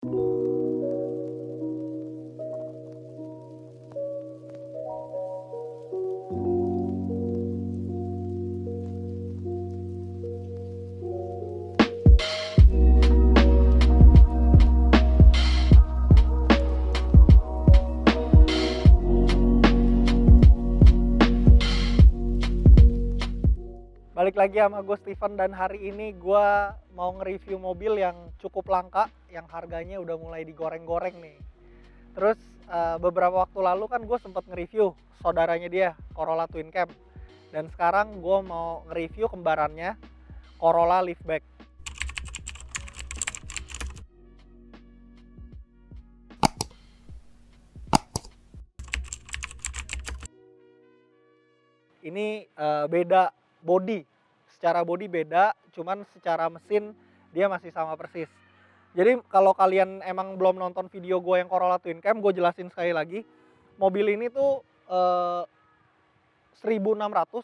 Balik lagi sama gue Steven, dan hari ini gue mau nge-review mobil yang cukup langka, yang harganya udah mulai digoreng-goreng nih. Terus beberapa waktu lalu kan gue sempet nge-review saudaranya dia, Corolla Twin Cam. Dan sekarang gue mau nge-review kembarannya, Corolla Liftback. Ini beda body, secara body beda, cuman secara mesin dia masih sama persis. Jadi kalau kalian emang belum nonton video gue yang Corolla Twin Cam, gue jelasin sekali lagi. Mobil ini tuh 1600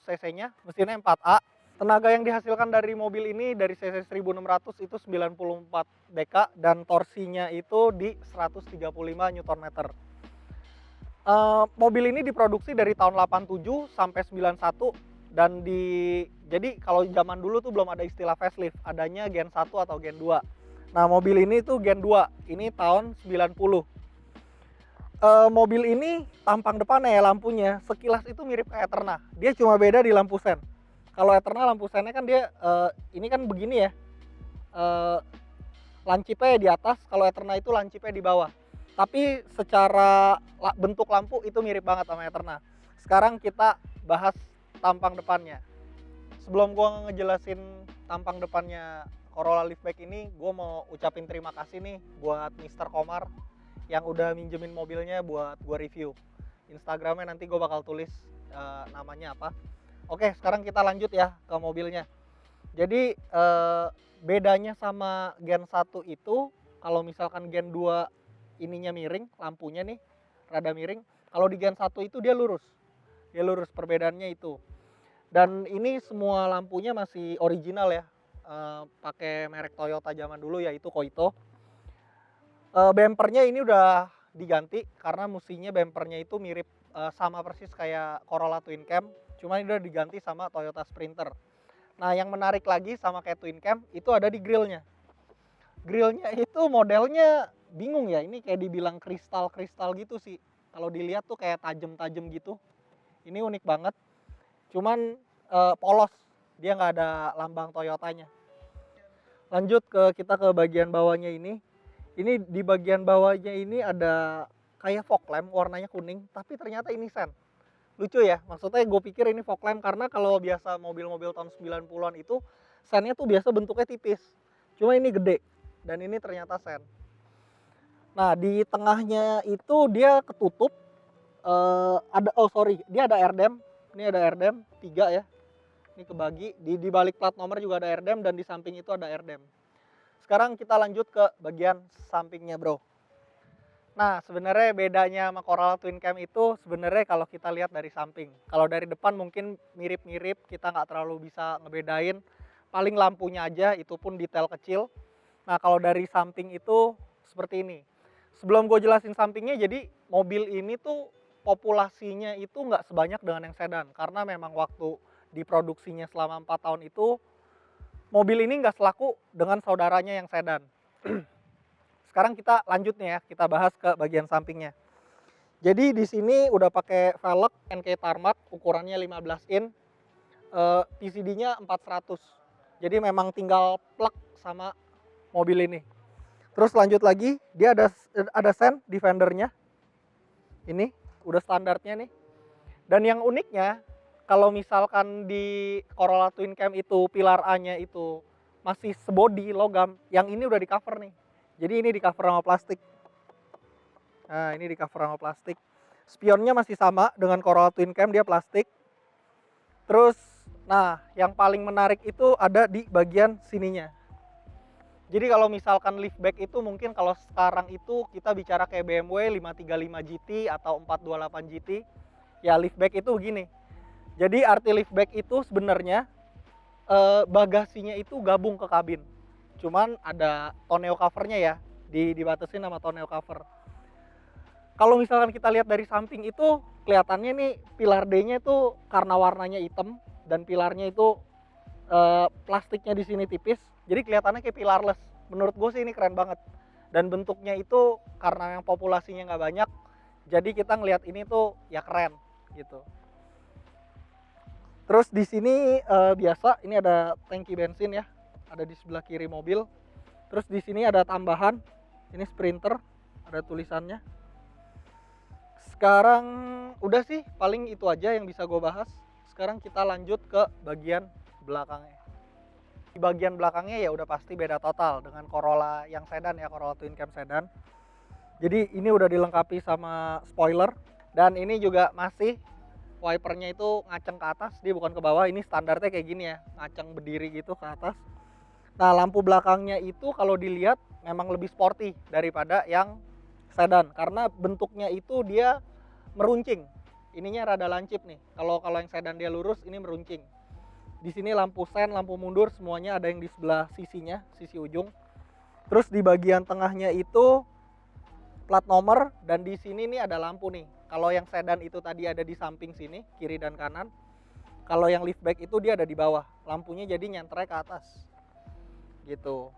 cc-nya, mesinnya 4A. Tenaga yang dihasilkan dari mobil ini dari cc 1600 itu 94 dk, dan torsinya itu di 135 Nm. Mobil ini diproduksi dari tahun 87 sampai 91, dan jadi kalau zaman dulu tuh belum ada istilah facelift, adanya Gen 1 atau Gen 2. Nah, mobil ini tuh Gen 2, ini tahun 90. Mobil ini tampang depannya ya, lampunya sekilas itu mirip kayak Eterna. Dia cuma beda di lampu sen. Kalau Eterna lampu sennya kan dia ini kan begini ya. Lancipnya di atas, kalau Eterna itu lancipnya di bawah. Tapi secara bentuk lampu itu mirip banget sama Eterna. Sekarang kita bahas tampang depannya. Sebelum gua ngejelasin tampang depannya Corolla Liftback ini, gue mau ucapin terima kasih nih buat Mr. Komar yang udah minjemin mobilnya buat gue review. Instagramnya nanti gue bakal tulis namanya apa. Oke, sekarang kita lanjut ya ke mobilnya. Jadi bedanya sama Gen 1 itu, kalau misalkan Gen 2 ininya miring, lampunya nih rada miring. Kalau di Gen 1 itu dia lurus. Dia lurus, perbedaannya itu. Dan ini semua lampunya masih original ya. Pakai merek Toyota zaman dulu, yaitu Koito. Bempernya ini udah diganti karena mestinya bempernya itu mirip sama persis kayak Corolla Twin Cam, cuma ini udah diganti sama Toyota Sprinter. Nah, yang menarik lagi sama kayak Twin Cam itu ada di grillnya. Grillnya itu modelnya bingung ya, ini kayak dibilang kristal-kristal gitu sih. Kalau dilihat tuh kayak tajem-tajem gitu. Ini unik banget. Cuman polos, dia nggak ada lambang Toyotanya. Lanjut kita ke bagian bawahnya ini. Ini di bagian bawahnya ini ada kayak fog lamp warnanya kuning, tapi ternyata ini sen. Lucu ya, maksudnya gue pikir ini fog lamp karena kalau biasa mobil-mobil tahun 90-an itu sennya tuh biasa bentuknya tipis. Cuma ini gede, dan ini ternyata sen. Nah, di tengahnya itu dia ketutup. Dia ada airdam. Ini ada airdam 3 ya. Ini kebagi, di balik plat nomor juga ada airdam, dan di samping itu ada airdam. Sekarang kita lanjut ke bagian sampingnya, bro. Nah, sebenarnya bedanya sama Corolla Twin Cam itu sebenarnya kalau kita lihat dari samping. Kalau dari depan mungkin mirip-mirip, kita nggak terlalu bisa ngebedain. Paling lampunya aja, itu pun detail kecil. Nah, kalau dari samping itu seperti ini. Sebelum gue jelasin sampingnya, jadi mobil ini tuh populasinya itu nggak sebanyak dengan yang sedan. Karena memang waktu diproduksinya selama 4 tahun itu, mobil ini nggak selaku dengan saudaranya yang sedan. Sekarang kita lanjut nih ya, kita bahas ke bagian sampingnya. Jadi di sini udah pakai velg NK Tarmac, ukurannya 15 in, PCD-nya 400. Jadi memang tinggal plug sama mobil ini. Terus lanjut lagi, dia ada sen di fendernya. Ini udah standarnya nih. Dan yang uniknya, kalau misalkan di Corolla Twin Cam itu pilar A-nya itu masih sebody logam, yang ini udah di cover nih. Jadi ini di cover sama plastik. Nah, ini di cover sama plastik. Spionnya masih sama dengan Corolla Twin Cam, dia plastik. Terus, nah yang paling menarik itu ada di bagian sininya. Jadi kalau misalkan liftback itu mungkin kalau sekarang itu kita bicara kayak BMW 535 GT atau 428 GT. Ya liftback itu begini. Jadi arti liftback itu sebenarnya bagasinya itu gabung ke kabin. Cuman ada tonneau covernya ya. dibatasin sama tonneau cover. Kalau misalkan kita lihat dari samping itu kelihatannya nih pilar D-nya itu karena warnanya hitam dan pilarnya itu plastiknya di sini tipis, jadi kelihatannya kayak pilarless. Menurut gue sih ini keren banget. Dan bentuknya itu karena yang populasinya nggak banyak, jadi kita ngelihat ini tuh ya keren gitu. Terus di sini biasa ini ada tangki bensin ya, ada di sebelah kiri mobil. Terus di sini ada tambahan, ini Sprinter, ada tulisannya. Sekarang udah sih paling itu aja yang bisa gue bahas. Sekarang kita lanjut ke bagian belakangnya. Di bagian belakangnya ya udah pasti beda total dengan Corolla yang sedan ya, Corolla Twin Cam sedan. Jadi ini udah dilengkapi sama spoiler dan ini juga masih wipernya itu ngaceng ke atas, dia bukan ke bawah. Ini standarnya kayak gini ya, ngaceng berdiri gitu ke atas. Nah lampu belakangnya itu kalau dilihat memang lebih sporty daripada yang sedan karena bentuknya itu dia meruncing. Ininya rada lancip nih. Kalau yang sedan dia lurus, ini meruncing. Di sini lampu sen, lampu mundur semuanya ada yang di sebelah sisinya, sisi ujung. Terus di bagian tengahnya itu plat nomor dan di sini nih ada lampu nih. Kalau yang sedan itu tadi ada di samping sini, kiri dan kanan. Kalau yang liftback itu dia ada di bawah. Lampunya jadi nyentre ke atas. Gitu.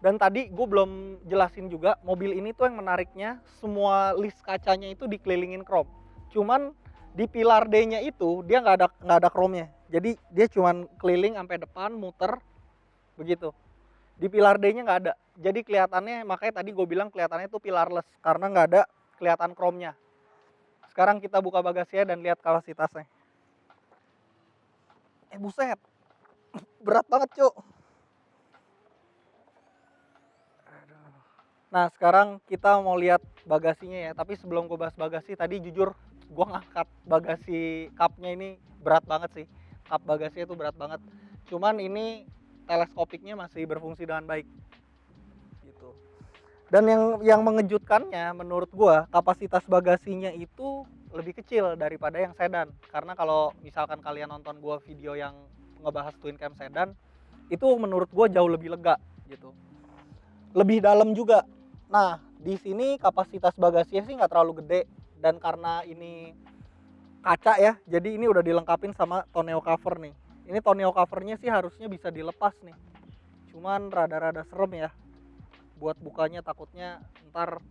Dan tadi gue belum jelasin juga, mobil ini tuh yang menariknya semua list kacanya itu dikelilingin chrome. Cuman di pilar D-nya itu dia nggak ada chrome-nya. Jadi dia cuman keliling sampai depan, muter begitu. Di pilar D-nya nggak ada. Jadi kelihatannya, makanya tadi gue bilang kelihatannya itu pilarless karena nggak ada kelihatan chrome-nya. Sekarang kita buka bagasinya dan lihat kapasitasnya. Buset, berat banget cuk. Nah sekarang kita mau lihat bagasinya ya. Tapi sebelum gue bahas bagasi, tadi jujur gue ngangkat bagasi cupnya ini berat banget sih. Cup bagasinya itu berat banget. Cuman ini teleskopiknya masih berfungsi dengan baik. Gitu. Dan yang mengejutkannya menurut gue, kapasitas bagasinya itu lebih kecil daripada yang sedan. Karena kalau misalkan kalian nonton gue video yang ngebahas Twin Cam sedan, itu menurut gue jauh lebih lega gitu. Lebih dalam juga. Nah, di sini kapasitas bagasinya sih nggak terlalu gede dan karena ini kaca ya, jadi ini udah dilengkapin sama tonneau cover nih. Ini tonneau covernya sih harusnya bisa dilepas nih. Cuman rada-rada serem ya. Buat bukanya takutnya ntar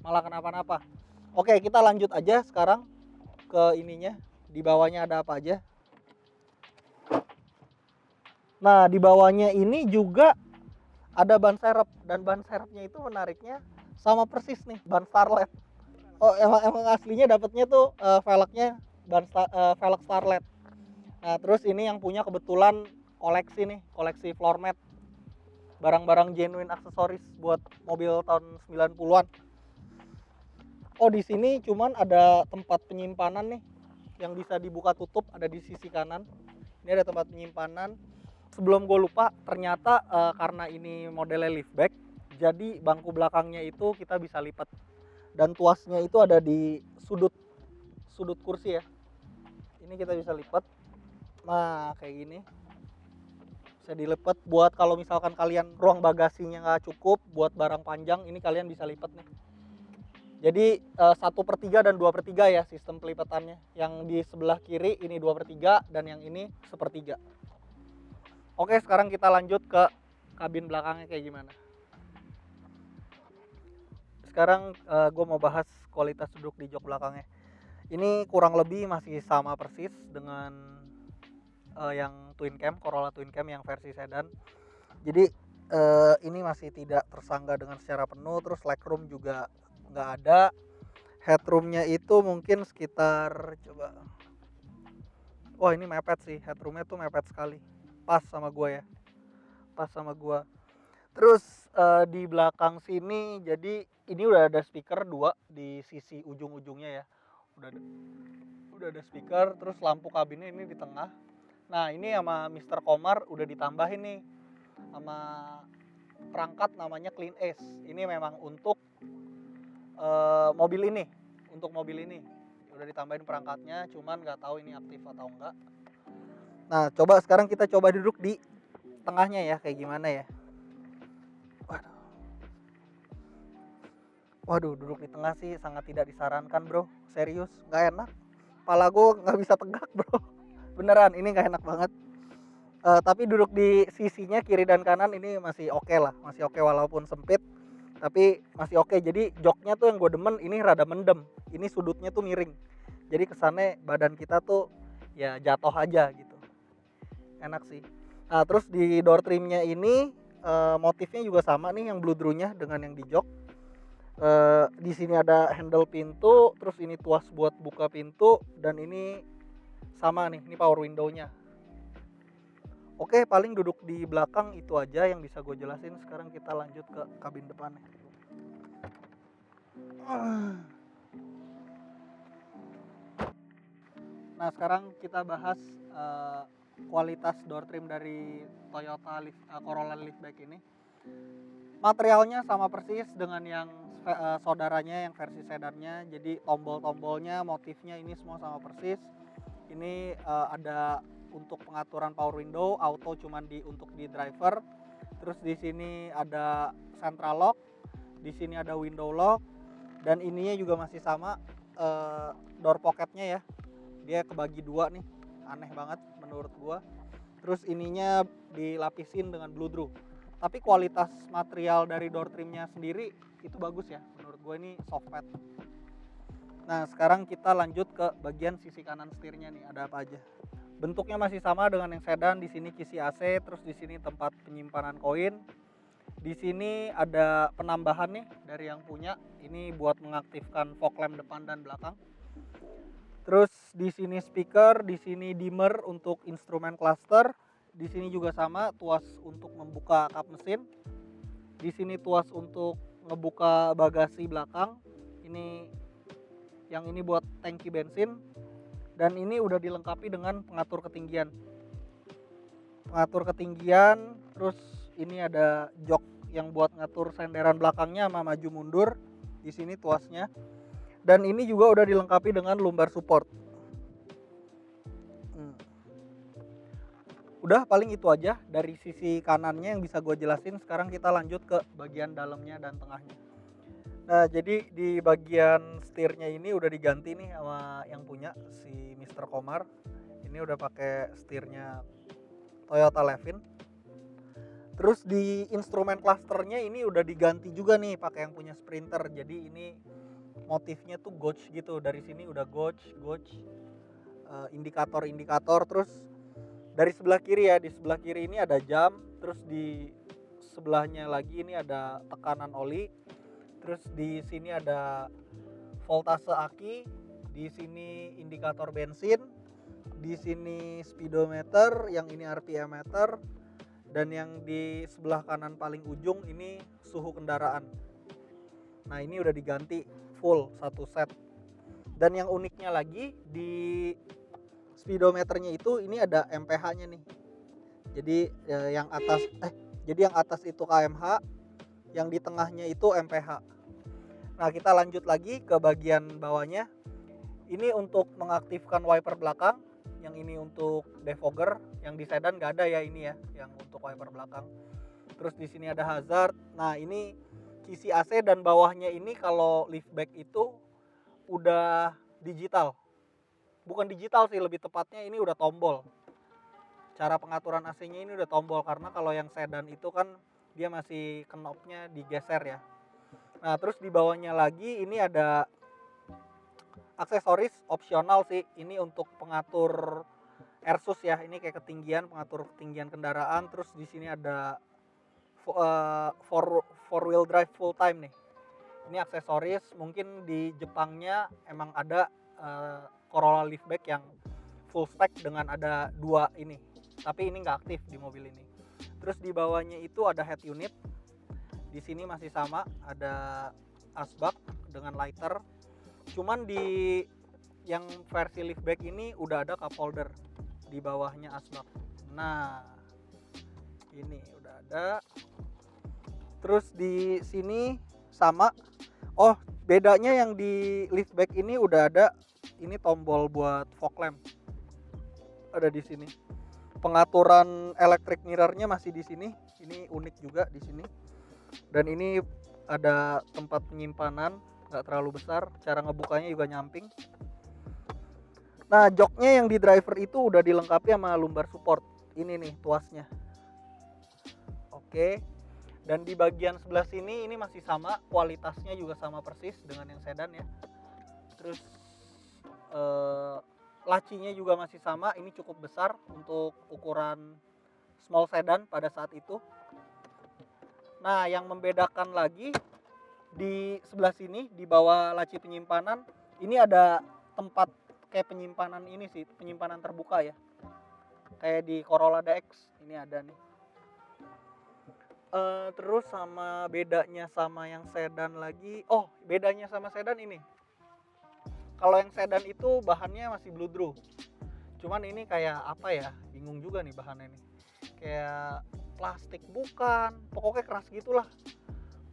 malah kenapa-napa. Oke, kita lanjut aja sekarang ke ininya. Di bawahnya ada apa aja. Nah, di bawahnya ini juga ada ban serep dan ban serepnya itu menariknya sama persis nih ban Starlet. Oh emang aslinya dapetnya tuh velgnya velg Starlet. Nah terus ini yang punya kebetulan koleksi nih, koleksi floor mat, barang-barang genuine aksesoris buat mobil tahun 90-an. Oh di sini cuman ada tempat penyimpanan nih yang bisa dibuka tutup, ada di sisi kanan. Ini ada tempat penyimpanan. Sebelum gue lupa, ternyata karena ini modelnya liftback, jadi bangku belakangnya itu kita bisa lipat. Dan tuasnya itu ada di sudut kursi ya. Ini kita bisa lipat. Nah, kayak gini. Bisa dilipat buat kalau misalkan kalian ruang bagasinya nggak cukup buat barang panjang, ini kalian bisa lipat nih. Jadi 1/3 dan 2/3 ya sistem pelipatannya. Yang di sebelah kiri ini 2/3 dan yang ini 1/3. Oke, sekarang kita lanjut ke kabin belakangnya kayak gimana. Sekarang gue mau bahas kualitas duduk di jok belakangnya. Ini kurang lebih masih sama persis dengan yang Twin Cam, Corolla Twin Cam yang versi sedan. Jadi ini masih tidak tersanggah dengan secara penuh. Terus legroom juga nggak ada. Headroomnya itu mungkin sekitar, coba. Wah ini mepet sih, headroomnya tuh mepet sekali. Pas sama gua ya, pas sama gua. Terus di belakang sini, jadi ini udah ada speaker 2 di sisi ujung-ujungnya ya. Udah ada speaker, terus lampu kabinnya ini di tengah. Nah ini sama Mr. Komar udah ditambahin nih sama perangkat namanya Clean Ace. Ini memang untuk mobil ini, untuk mobil ini udah ditambahin perangkatnya, cuman nggak tahu ini aktif atau enggak. Nah coba sekarang kita coba duduk di tengahnya ya, kayak gimana ya. Waduh. Waduh, duduk di tengah sih sangat tidak disarankan bro, serius nggak enak, kepala gue nggak bisa tegak bro. Beneran ini nggak enak banget. Tapi duduk di sisinya kiri dan kanan ini masih oke lah, masih oke walaupun sempit, tapi masih oke. Jadi joknya tuh yang gue demen ini rada mendem, ini sudutnya tuh miring, jadi kesannya badan kita tuh ya jatuh aja gitu, enak sih. Nah terus di door trimnya ini motifnya juga sama nih yang bludrunya dengan yang di jok. Di sini ada handle pintu, terus ini tuas buat buka pintu, dan ini sama nih, ini power window-nya. Oke, paling duduk di belakang itu aja yang bisa gue jelasin. Sekarang kita lanjut ke kabin depannya. Nah sekarang kita bahas kualitas door trim dari Toyota Corolla Liftback ini. Materialnya sama persis dengan yang saudaranya yang versi sedannya. Jadi tombol-tombolnya, motifnya ini semua sama persis. Ini ada untuk pengaturan power window, auto cuman untuk di driver. Terus di sini ada central lock, di sini ada window lock, dan ininya juga masih sama door pocketnya ya. Dia kebagi dua nih, aneh banget menurut gua. Terus ininya dilapisin dengan bludru. Tapi kualitas material dari door trimnya sendiri itu bagus ya, menurut gue ini soft pad. Nah sekarang kita lanjut ke bagian sisi kanan setirnya nih, ada apa aja. Bentuknya masih sama dengan yang sedan, di sini kisi AC, terus di sini tempat penyimpanan koin. Di sini ada penambahan nih dari yang punya, ini buat mengaktifkan fog lamp depan dan belakang. Terus di sini speaker, di sini dimmer untuk instrumen cluster. Di sini juga sama, tuas untuk membuka kap mesin. Di sini tuas untuk ngebuka bagasi belakang. Yang ini buat tangki bensin. Dan ini udah dilengkapi dengan pengatur ketinggian. Pengatur ketinggian, terus ini ada jok yang buat ngatur senderan belakangnya sama maju mundur. Di sini tuasnya. Dan ini juga udah dilengkapi dengan lumbar support. Udah paling itu aja dari sisi kanannya yang bisa gue jelasin. Sekarang kita lanjut ke bagian dalamnya dan tengahnya. Nah jadi di bagian setirnya ini udah diganti nih sama yang punya si Mr. Komar. Ini udah pakai setirnya Toyota Levin. Terus di instrumen clusternya ini udah diganti juga nih pakai yang punya Sprinter. Jadi ini motifnya tuh gauge gitu, dari sini udah gauge, indikator. Terus dari sebelah kiri ya, di sebelah kiri ini ada jam, terus di sebelahnya lagi ini ada tekanan oli, terus di sini ada voltase aki, di sini indikator bensin, di sini speedometer, yang ini RPM meter, dan yang di sebelah kanan paling ujung ini suhu kendaraan. Nah ini udah diganti full satu set. Dan yang uniknya lagi di speedometernya itu ini ada MPH-nya nih. Jadi yang atas itu KMH, yang di tengahnya itu MPH. Nah, kita lanjut lagi ke bagian bawahnya. Ini untuk mengaktifkan wiper belakang, yang ini untuk defogger, yang di sedan nggak ada ya ini ya, yang untuk wiper belakang. Terus di sini ada hazard. Nah, ini kisi AC dan bawahnya ini kalau liftback itu udah digital. Bukan digital sih, lebih tepatnya ini udah tombol. Cara pengaturan AC-nya ini udah tombol, karena kalau yang sedan itu kan dia masih knobnya digeser ya. Nah terus di bawahnya lagi ini ada aksesoris opsional sih. Ini untuk pengatur airsus ya, ini kayak ketinggian, pengatur ketinggian kendaraan. Terus di sini ada four wheel drive full time nih. Ini aksesoris, mungkin di Jepangnya emang ada Corolla Liftback yang full stack dengan ada dua ini, tapi ini nggak aktif di mobil ini. Terus di bawahnya itu ada head unit, di sini masih sama ada asbak dengan lighter. Cuman di yang versi liftback ini udah ada cup holder di bawahnya asbak. Nah ini udah ada. Terus di sini sama. Oh bedanya yang di liftback ini udah ada ini tombol buat fog lamp, ada di sini. Pengaturan electric mirrornya masih di sini. Ini unik juga di sini. Dan ini ada tempat penyimpanan, nggak terlalu besar. Cara ngebukanya juga nyamping. Nah, joknya yang di driver itu udah dilengkapi sama lumbar support. Ini nih tuasnya. Oke. Dan di bagian sebelah sini ini masih sama, kualitasnya juga sama persis dengan yang sedan ya. Terus lacinya juga masih sama, ini cukup besar untuk ukuran small sedan pada saat itu. Nah, yang membedakan lagi di sebelah sini, di bawah laci penyimpanan, ini ada tempat kayak penyimpanan ini sih, penyimpanan terbuka ya. Kayak di Corolla DX, ini ada nih. Terus sama bedanya sama yang sedan lagi, oh bedanya sama sedan ini. Kalau yang sedan itu bahannya masih bludru. Cuman ini kayak apa ya, bingung juga nih bahannya nih. Kayak plastik bukan, pokoknya keras gitulah.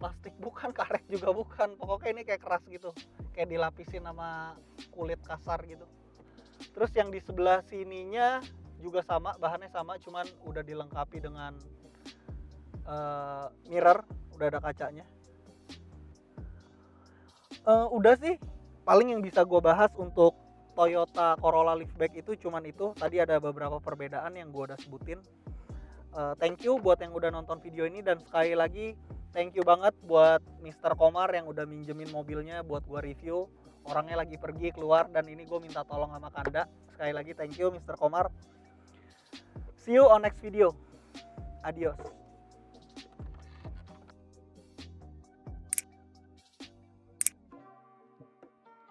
Plastik bukan, karet juga bukan, pokoknya ini kayak keras gitu. Kayak dilapisin sama kulit kasar gitu. Terus yang di sebelah sininya juga sama, bahannya sama, cuman udah dilengkapi dengan mirror, udah ada kacanya. Udah sih, paling yang bisa gue bahas untuk Toyota Corolla Liftback itu cuman itu. Tadi ada beberapa perbedaan yang gue udah sebutin. Thank you buat yang udah nonton video ini, dan sekali lagi thank you banget buat Mr. Komar yang udah minjemin mobilnya buat gue review. Orangnya lagi pergi keluar dan ini gue minta tolong sama Kanda. Sekali lagi thank you Mr. Komar. See you on next video. Adios.